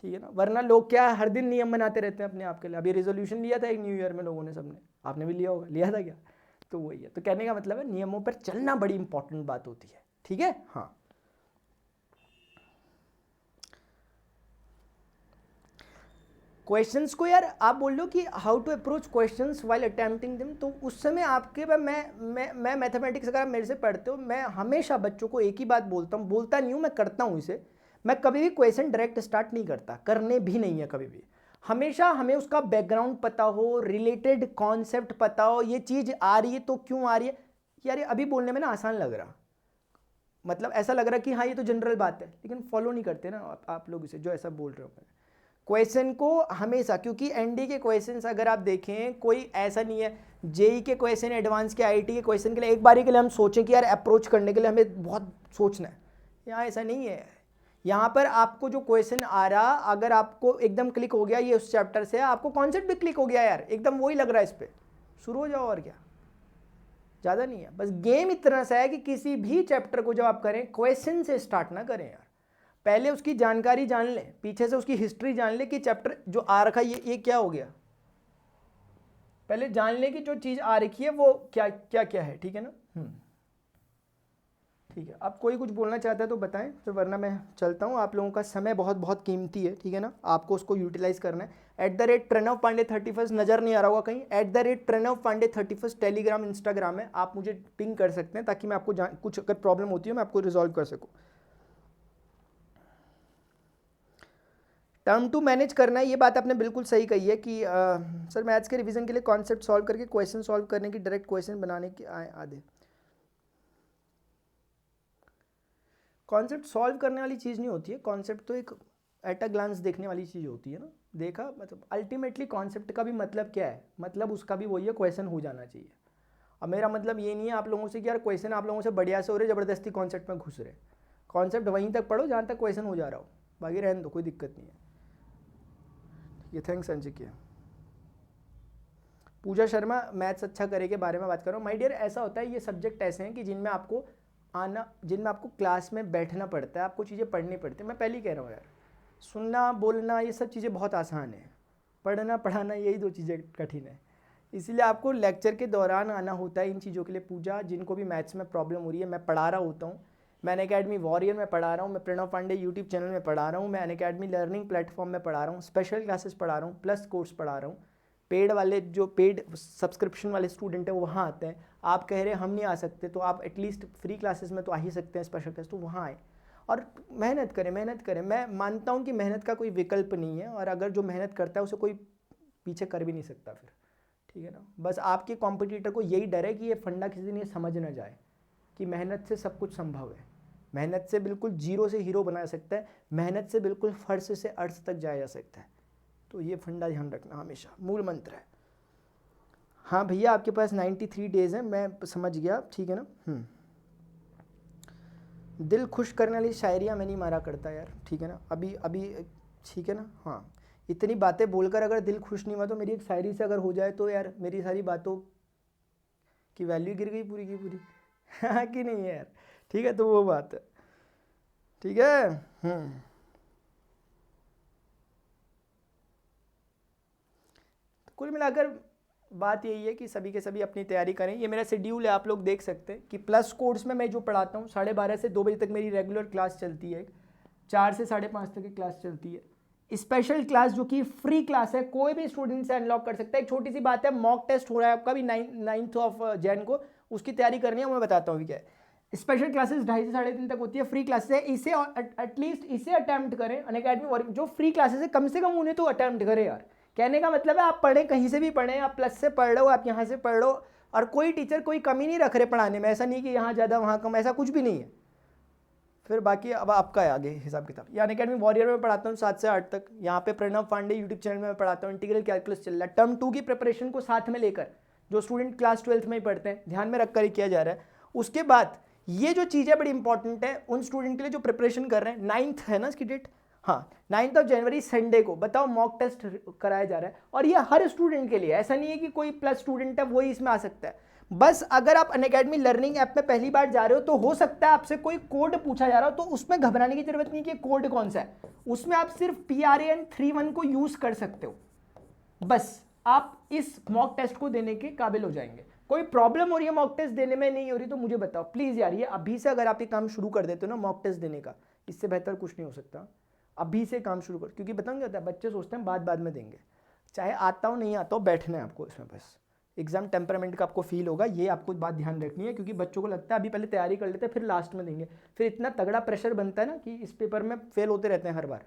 ठीक है ना। वरना लोग क्या हर दिन नियम बनाते रहते हैं अपने आप के लिए। अभी रेजोल्यूशन लिया था एक न्यू ईयर में लोगों ने, सबने, आपने भी लिया होगा, लिया था क्या? तो वही है, तो कहने का मतलब है नियमों पर चलना बड़ी इंपॉर्टेंट बात होती है, ठीक है। हाँ, क्वेश्चंस को यार आप बोल लो कि how to approach questions while attempting them, तो उस समय आपके पास मैं मैथमेटिक्स अगर मेरे से पढ़ते हो, मैं हमेशा बच्चों को एक ही बात बोलता हूँ, बोलता नहीं हूँ, मैं करता हूँ इसे। मैं कभी भी क्वेश्चन डायरेक्ट स्टार्ट नहीं करता, करने भी नहीं है कभी भी। हमेशा हमें उसका बैकग्राउंड पता हो, रिलेटेड कॉन्सेप्ट पता हो, ये चीज़ आ रही है तो क्यों आ रही है। यार ये अभी बोलने में ना आसान लग रहा, मतलब ऐसा लग रहा कि हाँ ये तो जनरल बात है, लेकिन फॉलो नहीं करते ना आप लोग इसे, जो ऐसा बोल रहे हो। क्वेश्चन को हमेशा, क्योंकि एनडी के क्वेश्चंस अगर आप देखें कोई ऐसा नहीं है, जेई के क्वेश्चन, एडवांस के आईटी के क्वेश्चन के लिए एक बारी के लिए हम सोचें कि यार अप्रोच करने के लिए हमें बहुत सोचना है, यहाँ ऐसा नहीं है। यहाँ पर आपको जो क्वेश्चन आ रहा, अगर आपको एकदम क्लिक हो गया ये उस चैप्टर से, आपको कॉन्सेप्ट भी क्लिक हो गया यार, एकदम वही लग रहा है, इस पर शुरू हो जाओ, और क्या, ज़्यादा नहीं है। बस गेम इतना सा है कि किसी भी चैप्टर को जब आप करें, क्वेश्चन से स्टार्ट ना करें यार, पहले उसकी जानकारी जान ले, पीछे से उसकी हिस्ट्री जान ले कि चैप्टर जो आ रखा है ये क्या हो गया, पहले जान ले कि जो चीज़ आ रखी है वो क्या क्या क्या है, ठीक है ना। ठीक है, अब कोई कुछ बोलना चाहता है तो बताएं, फिर वरना मैं चलता हूँ। आप लोगों का समय बहुत बहुत कीमती है, ठीक है ना, आपको उसको यूटिलाइज करना है। @प्रणव पांडे 31 नज़र नहीं आ रहा होगा कहीं, @प्रणव पांडे 31 टेलीग्राम इंस्टाग्राम है, आप मुझे पिंग कर सकते हैं ताकि मैं आपको कुछ अगर प्रॉब्लम होती है मैं आपको रिजॉल्व कर सकूँ। टर्म टू मैनेज करना है, ये बात आपने बिल्कुल सही कही है कि सर मैथ्स के रिवीजन के लिए कॉन्सेप्ट सॉल्व करके क्वेश्चन सॉल्व करने की, डायरेक्ट क्वेश्चन बनाने की आधे। कॉन्सेप्ट सॉल्व करने वाली चीज़ नहीं होती है, कॉन्सेप्ट तो एक एट अ ग्लांस देखने वाली चीज़ होती है ना, देखा, मतलब अल्टीमेटली कॉन्सेप्ट का भी मतलब क्या है, मतलब उसका भी वही है, क्वेश्चन हो जाना चाहिए। अब मेरा मतलब ये नहीं है आप लोगों से कि यार क्वेश्चन आप लोगों से बढ़िया से हो रहे, ज़बरदस्ती कॉन्सेप्ट में घुस रहे, कॉन्सेप्ट वहीं तक पढ़ो जहाँ तक क्वेश्चन हो जा रहा हो, बाकी रहने दो, कोई दिक्कत नहीं है। ये थैंक्स अंजिक्य। पूजा शर्मा मैथ्स अच्छा करे के बारे में बात कर रहा हूँ। माय डियर, ऐसा होता है, ये सब्जेक्ट ऐसे हैं कि जिनमें आपको आना, जिनमें आपको क्लास में बैठना पड़ता है, आपको चीज़ें पढ़नी पड़ती है। मैं पहले ही कह रहा हूँ यार, सुनना बोलना ये सब चीज़ें बहुत आसान है, पढ़ना पढ़ाना यही दो चीज़ें कठिन है। इसीलिए आपको लेक्चर के दौरान आना होता है इन चीज़ों के लिए। पूजा, जिनको भी मैथ्स में प्रॉब्लम हो रही है, मैं पढ़ा रहा होता हूँ, मैं अनअकैडमी वॉरियर में पढ़ा रहा हूँ, मैं प्रणव पांडे यूट्यूब चैनल में पढ़ा रहा हूँ, मैं अनअकैडमी लर्निंग प्लेटफॉर्म में पढ़ा रहा हूँ, स्पेशल क्लासेस पढ़ा रहा हूँ, प्लस कोर्स पढ़ा रहा हूँ। पेड वाले, जो पेड सब्सक्रिप्शन वाले स्टूडेंट हैं वो वहाँ आते हैं। आप कह रहे हैं हम नहीं आ सकते, तो आप एटलीस्ट फ्री क्लासेस में तो आ ही सकते हैं, स्पेशल क्लास, तो वहाँ आए और मेहनत करें, मेहनत करें। मैं मानता हूँ कि मेहनत का कोई विकल्प नहीं है, और अगर जो मेहनत करता है उसे कोई पीछे कर भी नहीं सकता फिर, ठीक है ना। बस आपके कॉम्पिटिटर को यही डर है कि ये फंडा किसी दिन ये समझ ना जाए कि मेहनत से सब कुछ संभव है, मेहनत से बिल्कुल जीरो से हीरो बना सकता है, मेहनत से बिल्कुल फर्श से अर्श तक जाया जा सकता है। तो ये फंडा ध्यान रखना हमेशा, मूल मंत्र है। हाँ भैया आपके पास 93 डेज़ हैं, मैं समझ गया, ठीक है ना। दिल खुश करने वाली शायरियाँ मैं नहीं मारा करता यार, ठीक है ना। अभी अभी ठीक है ना। हाँ, इतनी बातें बोलकर अगर दिल खुश नहीं हुआ तो मेरी एक शायरी से अगर हो जाए तो यार मेरी सारी बातों की वैल्यू गिर गई पूरी की पूरी। हाँ कि नहीं है यार, ठीक है। तो वो बात है, ठीक है। कुल मिलाकर बात यही है कि सभी के सभी अपनी तैयारी करें। ये मेरा शेड्यूल है, आप लोग देख सकते हैं कि प्लस कोर्स में मैं जो पढ़ाता हूँ 12:30 से 2 बजे तक मेरी रेगुलर क्लास चलती है, 4 से 5:30 तक की क्लास चलती है। स्पेशल क्लास जो कि फ्री क्लास है, कोई भी स्टूडेंट से अनलॉक कर सकता है। एक छोटी सी बात है, मॉक टेस्ट हो रहा है आपका भी 9th ऑफ जैन को, उसकी तैयारी करनी है, मैं बताता हूँ क्या है। स्पेशल क्लासेस 2:30 से 3:30 तक होती है, फ्री क्लासेस है। इसे एटलीस्ट इसे अटेम्प्ट करें। अनअकैडमी जो फ्री क्लासेस है कम से कम उन्हें तो अटेम्प्ट करें यार। कहने का मतलब है आप पढ़ें, कहीं से भी पढ़ें, आप प्लस से पढ़ लो, आप यहाँ से पढ़ लो, और कोई टीचर कोई कमी नहीं रख रहे पढ़ाने में। ऐसा नहीं कि यहाँ ज़्यादा वहाँ कम, ऐसा कुछ भी नहीं है। फिर बाकी अब आपका है आगे हिसाब किताब। ये अनअकैडमी वॉरियर में पढ़ाता हूँ 7 से 8 तक। यहाँ पे प्रणव पांडे यूट्यूब चैनल में मैं पढ़ाता हूँ। इंटीग्रल कैलकुलस चल रहा है, टर्म 2 की प्रिपरेशन को साथ में लेकर, जो स्टूडेंट क्लास 12th में ही पढ़ते हैं, ध्यान में रखकर ही किया जा रहा है। उसके बाद ये जो चीज़ें बड़ी इंपॉर्टेंट है उन स्टूडेंट के लिए जो प्रिपरेशन कर रहे हैं। 9th है ना इसकी डेट, हाँ 9th ऑफ जनवरी संडे को, बताओ मॉक टेस्ट कराया जा रहा है। और ये हर स्टूडेंट के लिए, ऐसा नहीं है कि कोई प्लस स्टूडेंट है वही इसमें आ सकता है। बस अगर आप अनअकैडमी लर्निंग ऐप में पहली बार जा रहे हो तो हो सकता है आपसे कोई कोड पूछा जा रहा हो, तो उसमें घबराने की जरूरत नहीं कि कोड कौन सा है। उसमें आप सिर्फ PRAN31 को यूज कर सकते हो, बस आप इस मॉक टेस्ट को देने के काबिल हो जाएंगे। कोई प्रॉब्लम हो रही है मॉक टेस्ट देने में, नहीं हो रही तो मुझे बताओ प्लीज यार। ये अभी से अगर आप ये काम शुरू कर देते हो ना मॉक टेस्ट देने का, इससे बेहतर कुछ नहीं हो सकता। अभी से काम शुरू कर, क्योंकि बताऊँ क्या होता है, बच्चे सोचते हैं बाद में देंगे। चाहे आता हो नहीं आता हो, बैठना है आपको इसमें, बस एग्जाम टेम्परामेंट का आपको फील होगा, ये आपको बात ध्यान रखनी है। क्योंकि बच्चों को लगता है अभी पहले तैयारी कर लेते हैं फिर लास्ट में देंगे, फिर इतना तगड़ा प्रेशर बनता है ना कि इस पेपर में फेल होते रहते हैं हर बार।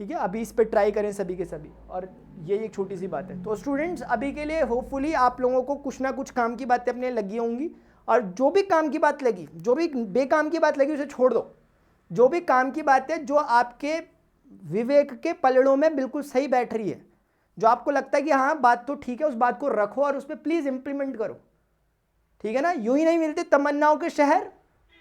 ठीक है, अभी इस पर ट्राई करें सभी के सभी, और ये एक छोटी सी बात है। तो स्टूडेंट्स अभी के लिए होपफुली आप लोगों को कुछ ना कुछ काम की बातें अपने लगी होंगी, और जो भी काम की बात लगी, जो भी बेकाम की बात लगी उसे छोड़ दो। जो भी काम की बात है, जो आपके विवेक के पलड़ों में बिल्कुल सही बैठ रही है, जो आपको लगता है कि हाँ बात तो ठीक है, उस बात को रखो और उस पर प्लीज इंप्लीमेंट करो। ठीक है ना, यूं ही नहीं मिलते तमन्नाओं के शहर,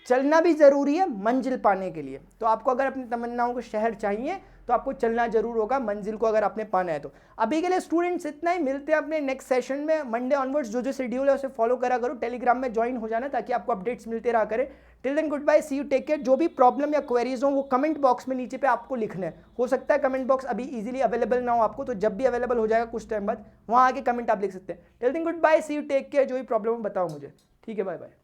चलना भी जरूरी है मंजिल पाने के लिए। तो आपको अगर अपनी तमन्नाओं के शहर चाहिए तो आपको चलना जरूर होगा मंजिल को अगर आपने पाना है तो। अभी के लिए स्टूडेंट्स इतना ही, मिलते हैं अपने नेक्स्ट सेशन में मंडे ऑनवर्ड्स। जो शेड्यूल है उसे फॉलो करा करो, टेलीग्राम में ज्वाइन हो जाना ताकि आपको अपडेट्स मिलते रहा करें। Till then goodbye, see you, take care. जो भी प्रॉब्लम या क्वेरीज हो वो कमेंट बॉक्स में नीचे पे आपको लिखना है। हो सकता है कमेंट बॉक्स अभी इजीली अवेलेबल ना हो आपको, तो जब भी अवेलेबल हो जाएगा कुछ टाइम बाद वहाँ आके कमेंट आप लिख सकते हैं। Till then goodbye, see you, take care. जो भी प्रॉब्लम हो बताओ मुझे, ठीक है, बाय बाय।